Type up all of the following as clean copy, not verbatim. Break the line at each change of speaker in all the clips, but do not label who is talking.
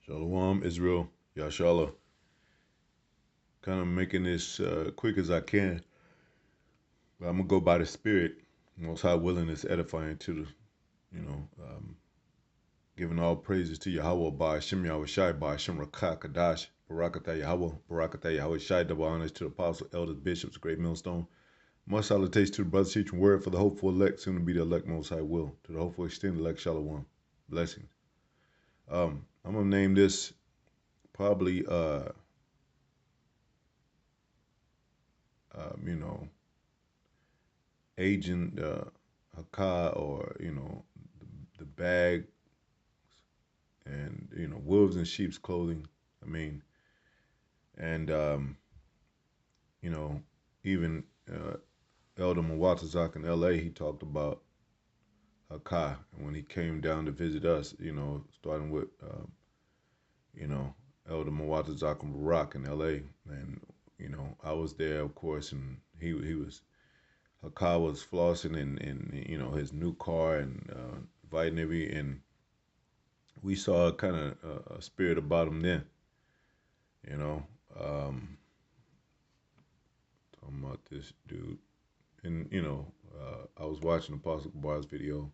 Shalom, Israel, Yashala. Kind of making this quick as I can. But I'm gonna go by the Spirit. Most High willing is edifying to the, giving all praises to Yahweh by Hashem Yahweh Shai by Hashem Rakah Kadash Barakatah Yahweh Barakatah Yahweh Shai. Double honors to the apostles, elders, bishops, great millstone. Much salutations to the brothers teaching word for the hopeful elect, soon to be the elect. Most High will to the hopeful extended elect. Shalom, blessings. I'm gonna name this probably you know Agent Hakah, or the bag, and wolves in sheep's clothing. I mean, and you know even Elder Mwatazak in L.A. he talked about Hakah, and when he came down to visit us, starting with you know Elder Mwatazak in Barak in L.A. and I was there, of course, and he was Hakah was flossing in his new car and inviting and we saw kind of a spirit about him then, you know. Talking about this dude, and I was watching Apostle Bar's video.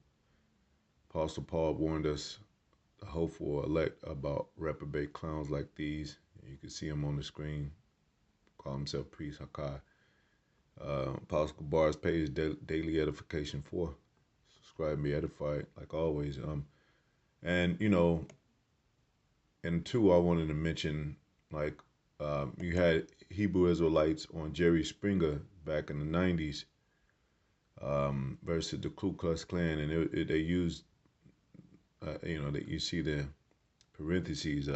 Apostle Paul warned us, the hopeful elect, about reprobate clowns like these. You can see him on the screen. Call himself Priest Hakah. Apostle Bar's page, daily edification for. Subscribe and be edified, like always. And and two, I wanted to mention, like, you had Hebrew Israelites on Jerry Springer back in the 90s versus the Ku Klux Klan, and they used, that you see the parentheses,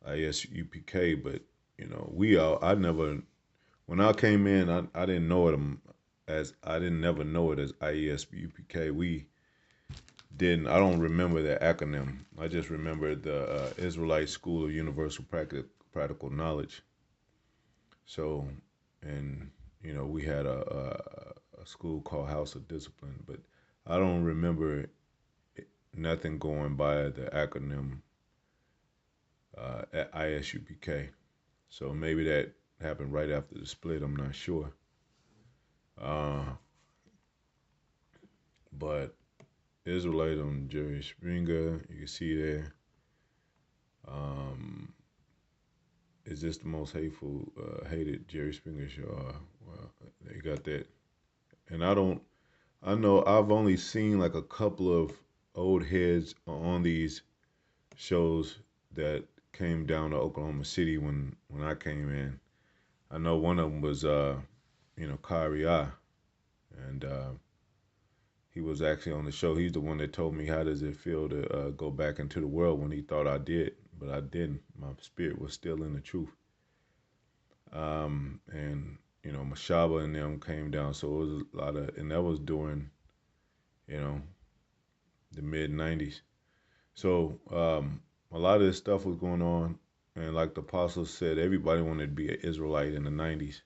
ISUPK, but, I never, when I came in, I didn't know it as, I didn't never know it as IESUPK. I don't remember the acronym. I just remember the Israelite School of Universal Practical Knowledge. So, and we had a school called House of Discipline, but I don't remember nothing going by the acronym at ISUPK. So maybe that happened right after the split. I'm not sure. But Israelite on Jerry Springer, you can see there. Is this the most hated Jerry Springer show? Well, they got that. And I know I've only seen like a couple of old heads on these shows that came down to Oklahoma City when I came in. I know one of them was, Kyrie I, and he was actually on the show. He's the one that told me how does it feel to go back into the world when he thought I did, but I didn't. My spirit was still in the truth. And Mashaba and them came down, so it was a lot of, and that was during, you know, the mid '90s. So a lot of this stuff was going on, and like the apostles said, everybody wanted to be an Israelite in the '90s.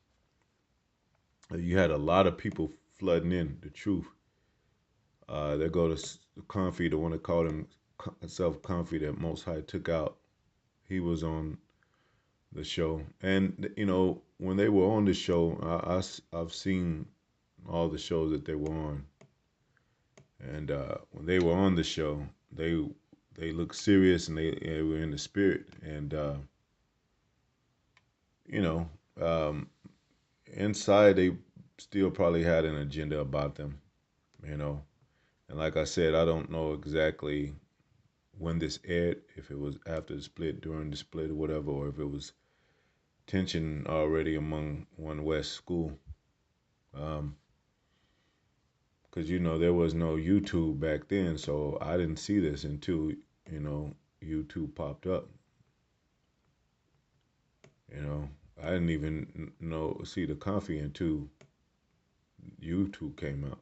You had a lot of people flooding in the truth. They go to Comfy, the one that called himself Comfy, that Most High took out. He was on the show, and when they were on the show, I've seen all the shows that they were on, and when they were on the show, they looked serious, and they were in the spirit, and you know um, inside they still probably had an agenda about them, you know. And like I said, I don't know exactly when this aired, if it was after the split, during the split, or whatever, or if it was tension already among One West school. Because, there was no YouTube back then, so I didn't see this until, YouTube popped up. I didn't even see the coffee until YouTube came out.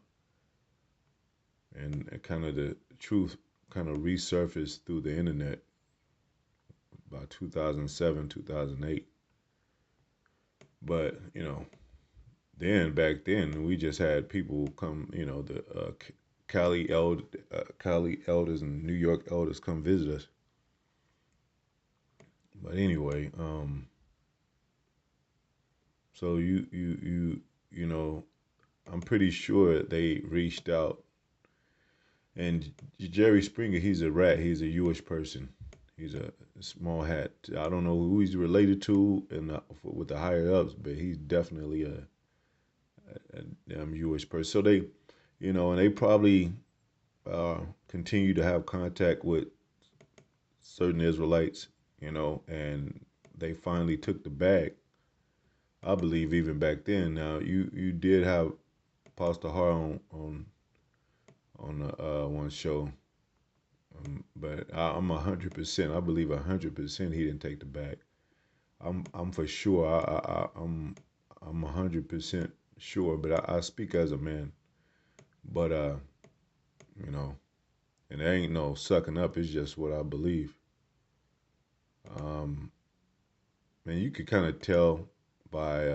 And kind of the truth kind of resurfaced through the internet about 2007, 2008. But, back then, we just had people come, the Cali elders and New York elders come visit us. But anyway, so you know, I'm pretty sure they reached out. And Jerry Springer, he's a rat. He's a Jewish person. He's a small hat. I don't know who he's related to and with the higher ups, but he's definitely a damn Jewish person. So they, and they probably continue to have contact with certain Israelites, and they finally took the bag. I believe even back then. Now you did have Pastor Har on one show. But I'm 100%. I believe 100% he didn't take the bag. I'm for sure. I'm 100% sure. But I speak as a man. But you know, and there ain't no sucking up. It's just what I believe. Um, and you could kind of tell by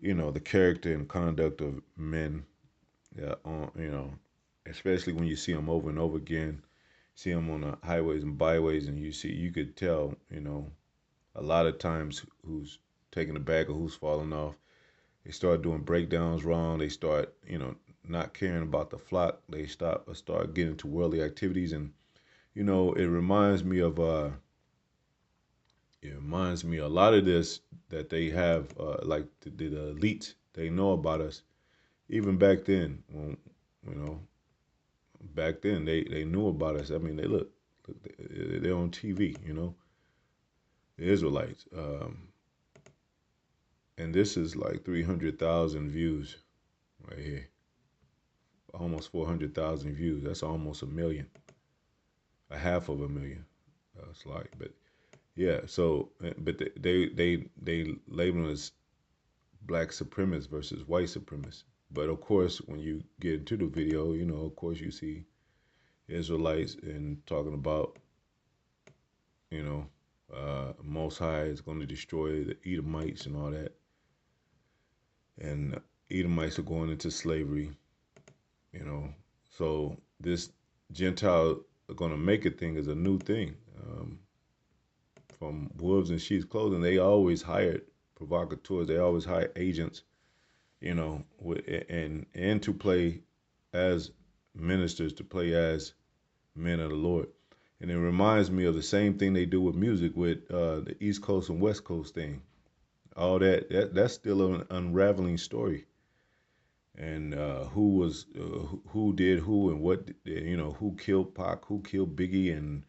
the character and conduct of men. Yeah, especially when you see them over and over again, see them on the highways and byways, and you could tell, a lot of times who's taking the bag or who's falling off. They start doing breakdowns wrong. They start, not caring about the flock. They start getting into worldly activities, and it reminds me of a lot of this that they have, like the elites. They know about us even back then when you know back then they knew about us. I mean, look, they're on TV, the Israelites. And this is like 300,000 views right here, almost 400,000 views. That's almost a million, a half of a million. It's like, but yeah. So, but they label us black supremacists versus white supremacists. But of course, when you get into the video, of course, you see Israelites and talking about, you know, Most High is going to destroy the Edomites and all that. And Edomites are going into slavery, you know. So this Gentile are going to make it thing is a new thing. From wolves in sheep's clothing, they always hired provocateurs. They always hired agents, and to play as ministers, to play as men of the Lord. And it reminds me of the same thing they do with music with the East Coast and West Coast thing. All that's still an unraveling story. And who did who and what, who killed Pac, who killed Biggie, and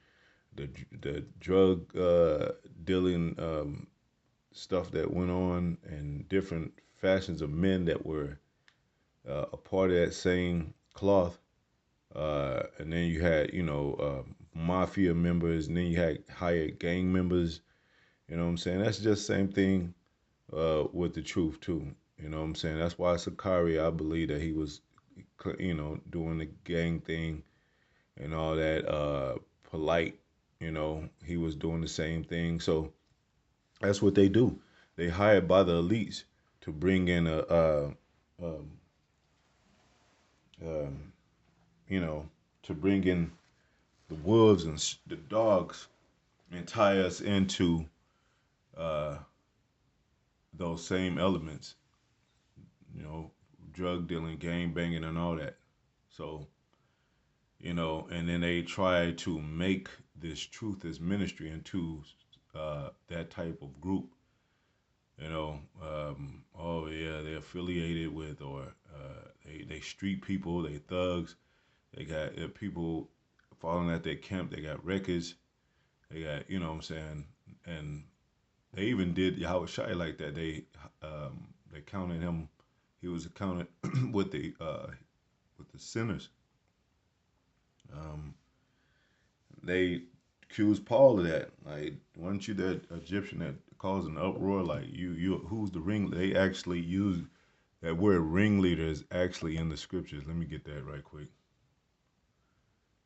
the drug dealing stuff that went on, and different fashions of men that were a part of that same cloth. And then you had, mafia members, and then you had hired gang members. You know what I'm saying? That's just the same thing with the truth too. You know what I'm saying? That's why Sakari, I believe that he was, doing the gang thing and all that. Polite, he was doing the same thing. So that's what they do. They hired by the elites to bring in um, um, you know, to bring in the wolves and the dogs and tie us into uh, those same elements, you know, drug dealing, gang banging, and all that. So, and then they try to make this truth as ministry into that type of group. Oh yeah, they're affiliated with, or they street people, they thugs. They got people following at their camp. They got records. They got, what I'm saying, and they even did Yahweh Shai like that. They counted him. He was accounted with the sinners. Um, they accused Paul of that. Like, weren't you that Egyptian that caused an uproar? Like, who's the ring? They actually use that word ringleader is actually in the scriptures. Let me get that right quick.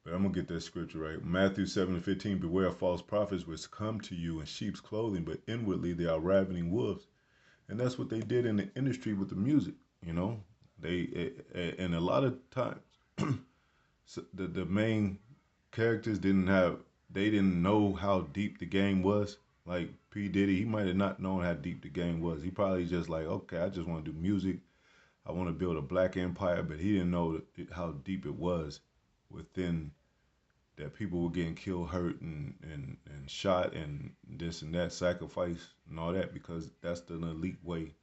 But I'm gonna get that scripture right. Matthew 7:15. Beware of false prophets which come to you in sheep's clothing, but inwardly they are ravening wolves. And that's what they did in the industry with the music. And a lot of times, so the main characters didn't have they didn't know how deep the game was. Like P Diddy, he might have not known how deep the game was. He probably just like, okay, I just want to do music. I want to build a black empire, but he didn't know how deep it was within that people were getting killed, hurt, and shot, and this and that, sacrifice, and all that, because that's the elite way,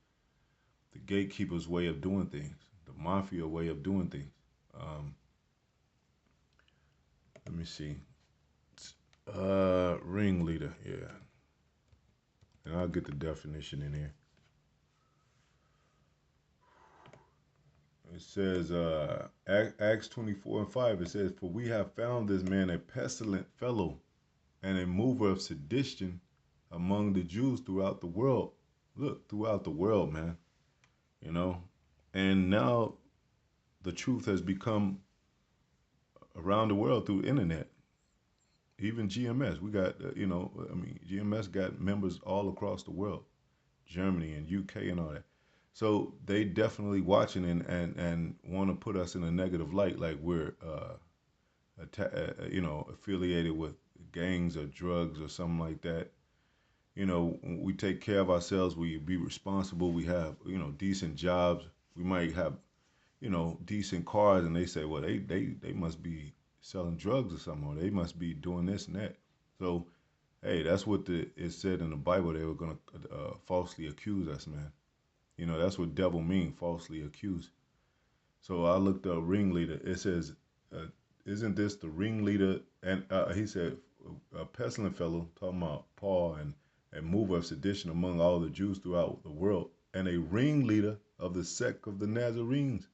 the gatekeepers' way of doing things, the mafia way of doing things. Um, Let me see. Ringleader, yeah. And I'll get the definition in here. It says, Acts 24 and 5, it says, "For we have found this man a pestilent fellow and a mover of sedition among the Jews throughout the world." Look, throughout the world, man. You know? And now the truth has become around the world through internet. Even GMS, we got, I mean, GMS got members all across the world, Germany and UK and all that. So they definitely watching and want to put us in a negative light, like we're, affiliated with gangs or drugs or something like that. We take care of ourselves. We be responsible. We have, decent jobs. We might have, decent cars, and they say, well, they must be selling drugs or something, or they must be doing this and that. So, hey, that's what it said in the Bible. They were gonna falsely accuse us, man. That's what devil mean, falsely accuse. So I looked up ringleader. It says, uh, "Isn't this the ringleader?" And he said, "A pestilent fellow," talking about Paul, and a mover of sedition among all the Jews throughout the world, and a ringleader of the sect of the Nazarenes.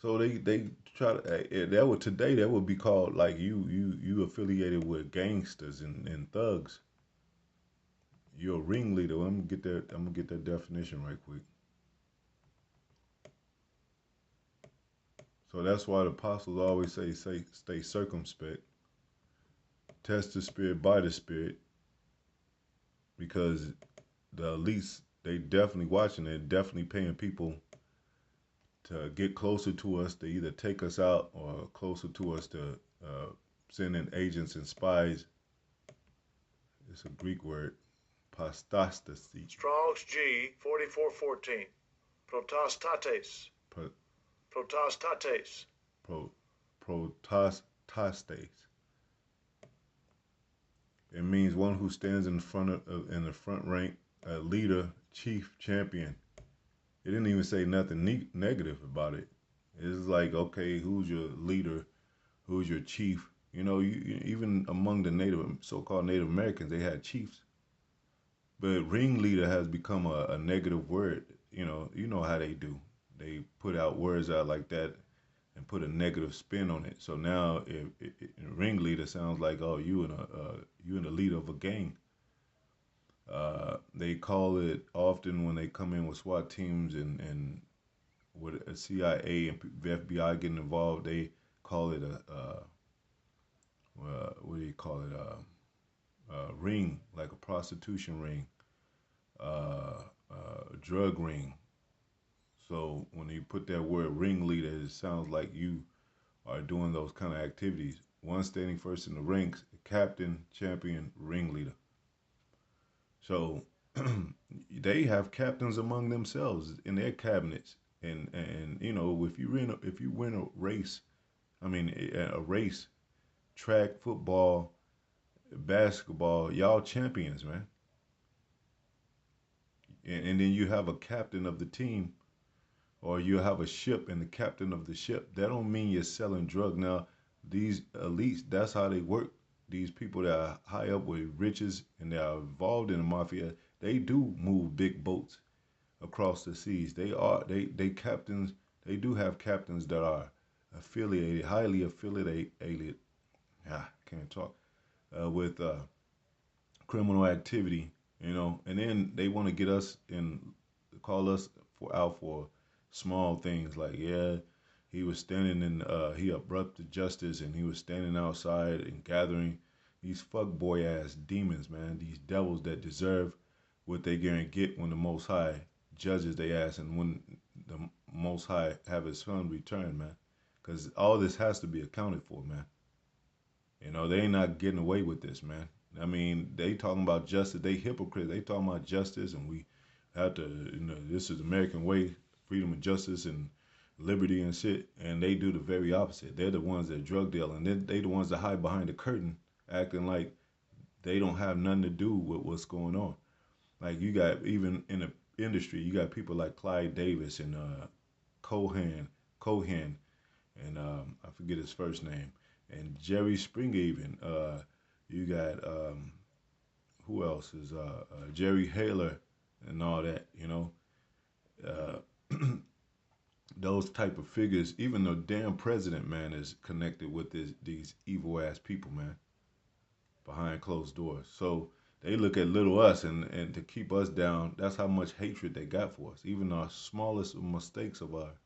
So they try to that would today that would be called like you affiliated with gangsters and thugs. You're a ringleader. I'm gonna get that definition right quick. So that's why the apostles always say stay circumspect, test the spirit by the spirit, because the elites they definitely watching. They're definitely paying people to get closer to us, to either take us out or closer to us to send in agents and spies. It's a Greek word, apostasy.
Strong's G 4414. Protostates.
Pro,
Protostates.
pro, protastastes. It means one who stands in the front rank, a leader, chief, champion. It didn't even say nothing negative about it. It's like, okay, who's your leader? Who's your chief? Even among the so-called Native Americans, they had chiefs. But ringleader has become a negative word. You know how they do. They put out words out like that and put a negative spin on it. So now, if ringleader sounds like, oh, you and the leader of a gang. They call it often when they come in with SWAT teams and with a CIA and FBI getting involved. They call it what do you call it? Ring, like a prostitution ring, drug ring. So when you put that word ringleader, it sounds like you are doing those kind of activities. One standing first in the ranks, captain, champion, ringleader. So they have captains among themselves in their cabinets, and if you win a race, I mean a race, track, football, basketball, y'all champions, man. And then you have a captain of the team, or you have a ship and the captain of the ship. That don't mean you're selling drugs. Now, these elites, that's how they work. These people that are high up with riches and they are involved in the mafia, they do move big boats across the seas. They captains. They do have captains that are affiliated, highly affiliated. Can't talk with criminal activity, and then they want to get us and call us out for small things like, yeah, he was standing in he abrupted justice and he was standing outside and gathering these fuckboy ass demons, man, these devils that deserve what they gonna get when the Most High judges their ass and when the Most High have His Son return, man, because all this has to be accounted for, man. They ain't not getting away with this, man. I mean, they talking about justice. They hypocrites. They talking about justice, and we have to. This is American way, freedom and justice and liberty and shit. And they do the very opposite. They're the ones that drug deal, and then they the ones that hide behind the curtain, acting like they don't have nothing to do with what's going on. Like you got even in the industry, you got people like Clyde Davis and Cohen, and I forget his first name, and Jerry Springer even. You got who else is Jerry Haler and all that. Uh, those type of figures. Even the damn president, man, is connected with these evil ass people, man, behind closed doors. So they look at little us and to keep us down. That's how much hatred they got for us. Even our smallest mistakes of ours,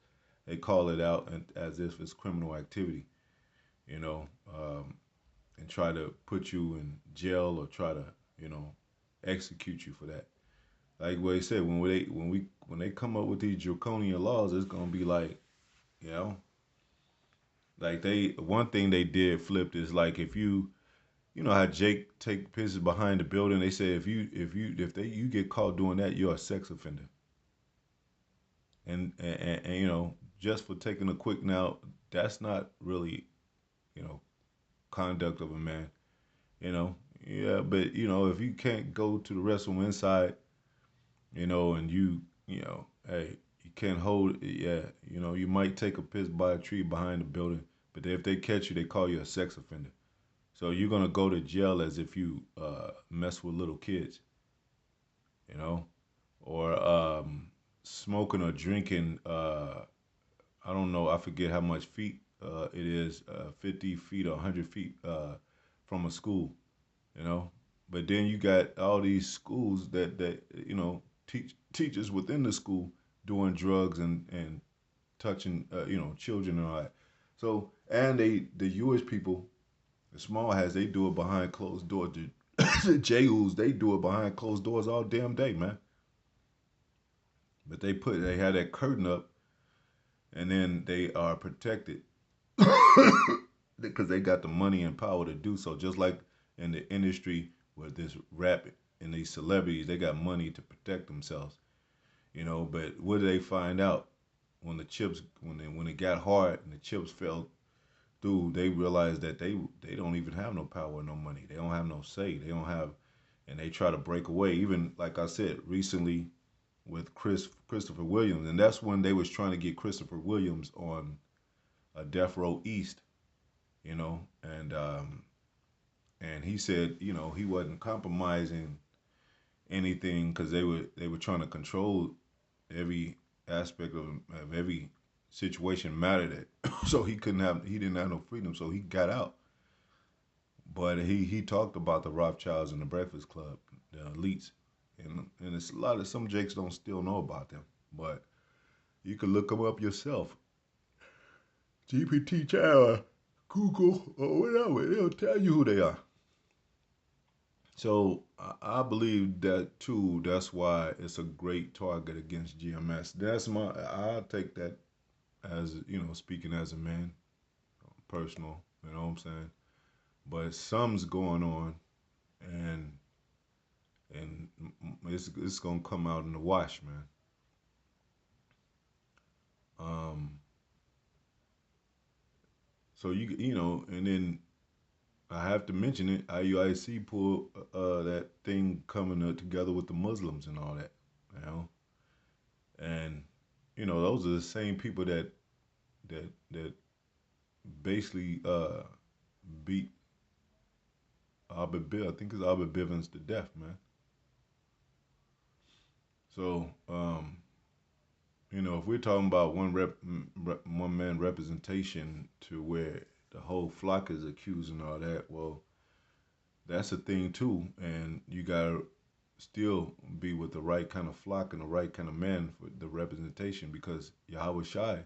they call it out as if it's criminal activity. You know, and try to put you in jail or try to you know execute you for that. Like what they said, when they come up with these draconian laws, it's gonna be like you know like they one thing they did flipped is like if you know how Jake take pictures behind the building. They say if they you get caught doing that, you're a sex offender. And just for taking a quick now, that's not really you know conduct of a man. Yeah, but if you can't go to the restroom inside, and hey, you can't hold, yeah, you might take a piss by a tree behind the building, but if they catch you, they call you a sex offender. So you're gonna go to jail as if you mess with little kids, you know, or smoking or drinking. I don't know, I forget how much feet it is, 50 feet or 100 feet from a school, you know. But then you got all these schools that teach teachers within the school doing drugs and touching children and all that. So and the Jewish people, the small hats, they do it behind closed doors. The Jehus, they do it behind closed doors all damn day, man. But they had that curtain up, and then they are protected because they got the money and power to do so. Just like in the industry with this rap and these celebrities, they got money to protect themselves. But what did they find out when the chips when it got hard and the chips fell through? They realized that they don't even have no power, no money. They don't have no say. They don't have, and they try to break away. Even like I said recently with Christopher Williams, and that's when they was trying to get Christopher Williams on a Death Row East, and he said he wasn't compromising anything because they were trying to control every aspect of every situation mattered it. So he didn't have no freedom, so he got out. But he talked about the Rothschilds and the Breakfast Club, the elites, and it's a lot of some Jakes don't still know about them, but you can look them up yourself. GPT Tower, Google, or whatever, it'll tell you who they are. So I believe that too. That's why it's a great target against GMS. I'll take that as speaking as a man, personal. You know what I'm saying? But something's going on, and it's gonna come out in the wash, man. Um, so and then I have to mention it. IUIC pulled that thing coming together with the Muslims and all that, you know, and those are the same people that basically beat Albert Bill. I think it's Albert Bivens to death, man. So if we're talking about one man representation to where the whole flock is accused and all that, well, that's a thing too, and you gotta still be with the right kind of flock and the right kind of man for the representation because Yahweh Shai,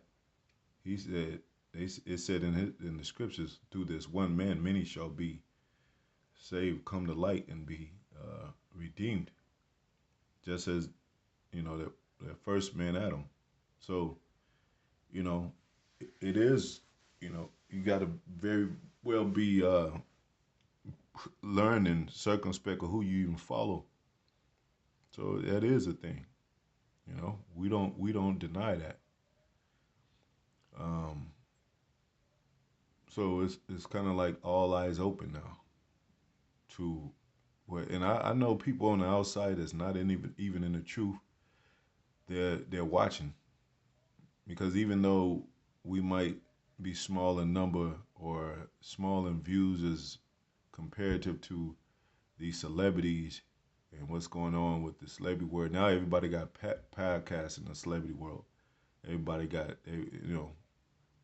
he said, it said in the scriptures, through this one man, many shall be saved, come to light, and be redeemed, just as the first man Adam. So you know, it is you got to very well be. learn and circumspect of who you even follow. So that is a thing. We don't deny that. Um, so it's kind of like all eyes open now to what, and I know people on the outside that's not even in the truth. They're watching because even though we might be small in number or small in views as comparative to these celebrities and what's going on with the celebrity world. Now everybody got podcasts in the celebrity world. Everybody got,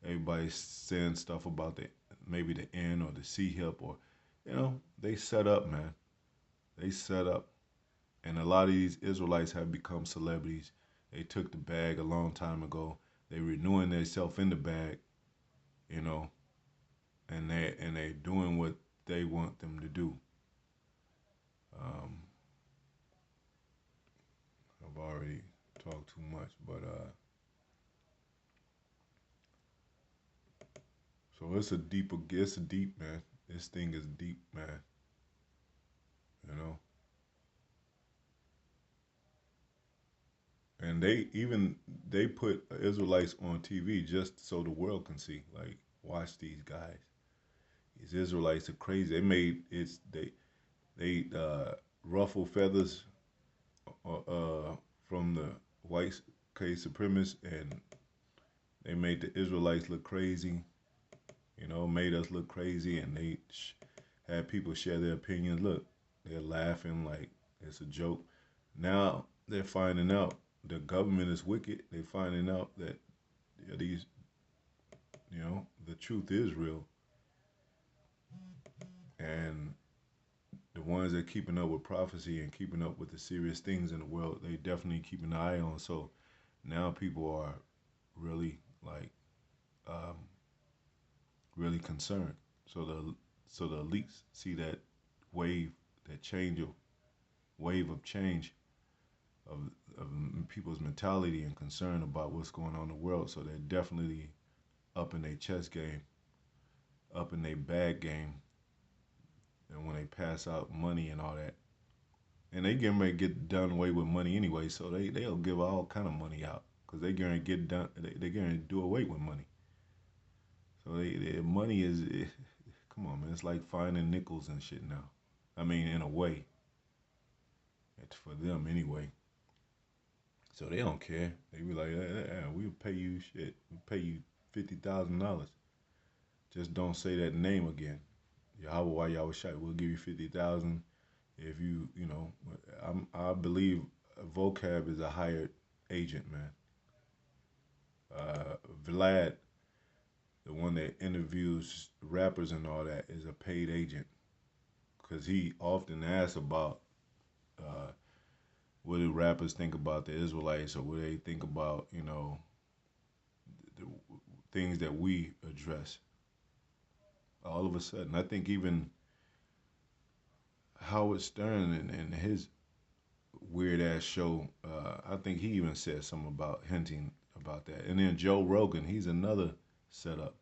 everybody's saying stuff about the maybe the N or the C hip or, they set up, man. They set up, and a lot of these Israelites have become celebrities. They took the bag a long time ago. They renewing themselves in the bag, you know, and they doing what they want them to do. Um, I've already talked too much, but so it's a deep, man. This thing is deep, man. You know, and they put Israelites on TV just so the world can see. Like, watch these guys. These Israelites are crazy. They made it's they ruffle feathers from the white supremacists, and they made the Israelites look crazy. Made us look crazy, and they had people share their opinions. Look, they're laughing like it's a joke. Now they're finding out the government is wicked. They're finding out that these, the truth is real, and the ones that keeping up with prophecy and keeping up with the serious things in the world, they definitely keep an eye on. So now people are really like um, really concerned. So the elites see that wave, that change of wave of change of of people's mentality and concern about what's going on in the world. So they're definitely up in their chess game, up in their bag game, and when they pass out money and all that, and they getting ready to get done away with money anyway, so they'll give all kind of money out because they going to get done. They going to do away with money. So money is come on, man. It's like finding nickels and shit now. I mean, in a way, it's for them anyway. So they don't care. They be like, we'll pay you shit. We'll pay you $50,000. Just don't say that name again. Yahweh, why Yahweh Shai? We'll give you 50,000 if I believe vocab is a hired agent, man. Vlad, the one that interviews rappers and all that, is a paid agent because he often asks about uh, what do rappers think about the Israelites or what they think about the things that we address. All of a sudden, I think even Howard Stern and his weird ass show, I think he even said something about hinting about that. And then Joe Rogan, he's another setup.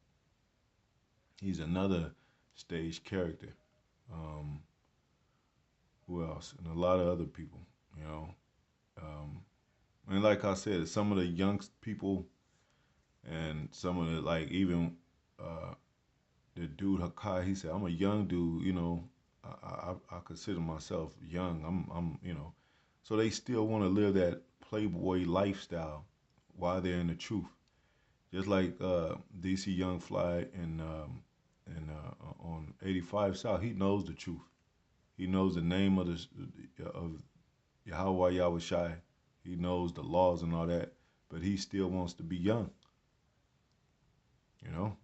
He's another stage character. Um, who else? And a lot of other people, you know. Um, and like I said, some of the young people and some of the like even uh, the dude Hakah, he said, "I'm a young dude, I consider myself young. I'm. So they still want to live that playboy lifestyle while they're in the truth. Just like DC Young Fly and on 85 South, he knows the truth. He knows the name of Yahweh Yahweh Shai. He knows the laws and all that, but he still wants to be young, you know.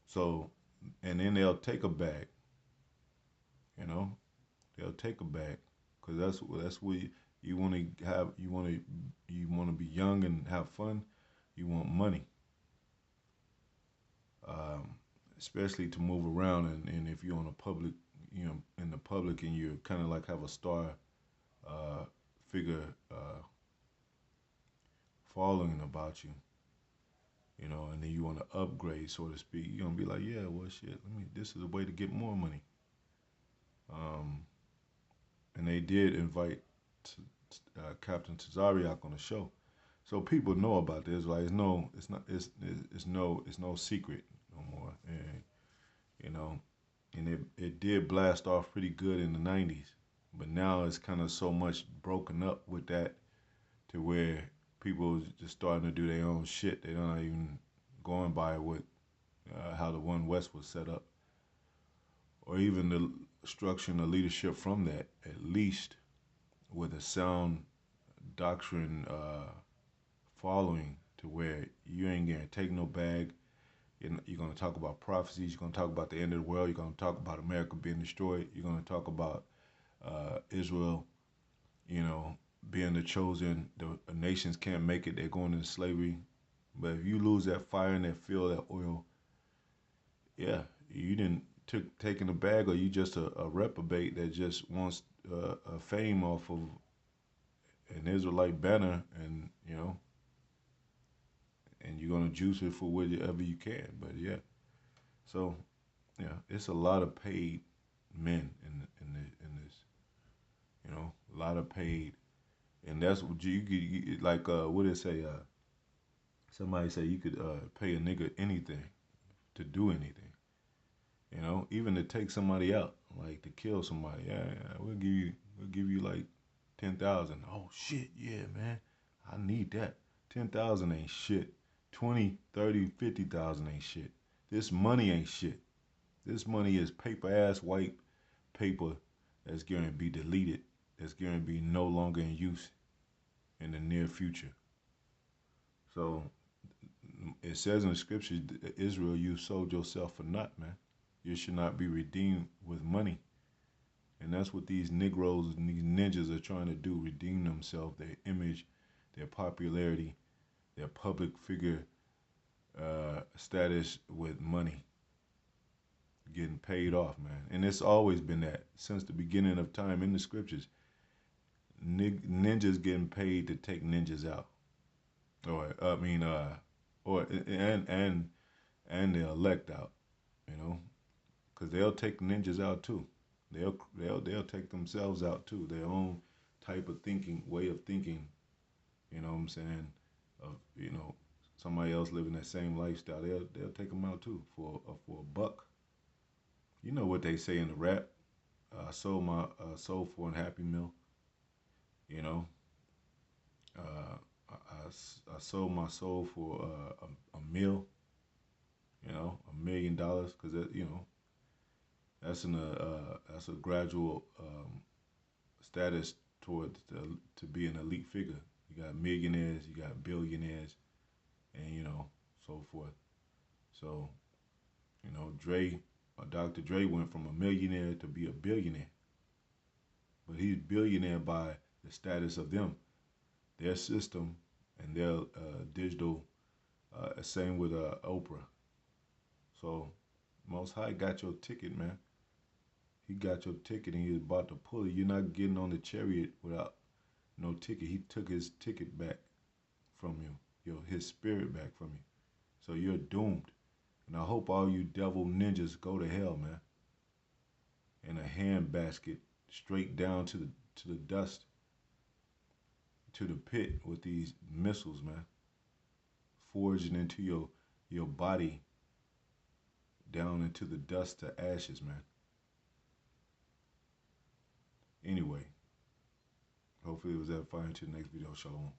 So, and then they'll take a bag, you know. They'll take a bag, cause that's what you want to have. You want to be young and have fun. You want money, um, especially to move around. And if you're on a public, in the public, and you kind of like have a star uh, figure following about you, and then you want to upgrade, so to speak. You're gonna be like, yeah, well, shit. This is a way to get more money. Um, and they did invite Captain Tazariak on the show, so people know about this. Like it's no, it's not, it's no secret no more. And you know, and it did blast off pretty good in the '90s, but now it's kind of so much broken up with that to where people just starting to do their own shit. They're not even going by what how the One West was set up, or even the structure and the leadership from that. At least with a sound doctrine following, to where you ain't gonna take no bag. You're gonna talk about prophecies. You're gonna talk about the end of the world. You're gonna talk about America being destroyed. You're gonna talk about Israel, you know, being the chosen. The nations can't make it. They're going into slavery. But if you lose that fire and that fuel, that oil, yeah, you didn't took taking a bag, or you just a reprobate that just wants a fame off of an Israelite banner, and and you're gonna juice it for whatever you can. But yeah, so yeah, it's a lot of paid men in this, a lot of paid, and that's what like what did it say? Somebody say you could pay a nigga anything to do anything. Even to take somebody out, like to kill somebody. Yeah, yeah, we'll give you like 10,000. Oh shit, yeah, man, I need that. 10,000 ain't shit. 20, 30, 50,000 ain't shit. This money ain't shit. This money is paper ass white paper that's going to be deleted. That's going to be no longer in use in the near future. So it says in the scriptures, Israel, you sold yourself for naught, man. You should not be redeemed with money. And that's what these Negroes and these ninjas are trying to do, redeem themselves, their image, their popularity, their public figure status with money, getting paid off, man. And it's always been that since the beginning of time in the scriptures. Ninjas getting paid to take ninjas out, or I mean, or and the elect out, you know, because they'll take ninjas out too. They'll take themselves out too. Their own type of thinking, way of thinking. You know what I'm saying? Of somebody else living that same lifestyle. They'll take them out too for a buck. You know what they say in the rap? I sold my soul for a happy meal. You know, I sold my soul for a meal. $1 million, because that's a gradual status towards to be an elite figure. You got millionaires, you got billionaires, and so forth. So Dr. Dre went from a millionaire to be a billionaire, but he's billionaire by the status of them, their system, and their digital. Same with Oprah. So Most High got your ticket, man. He got your ticket and he's about to pull it. You're not getting on the chariot without no ticket. He took his ticket back from you, his spirit back from you. So you're doomed. And I hope all you devil ninjas go to hell, man. In a handbasket, straight down to the dust, to the pit with these missiles, man. Forging into your body, down into the dust to ashes, man. Anyway, hopefully it was edifying. To the next video. Shalom.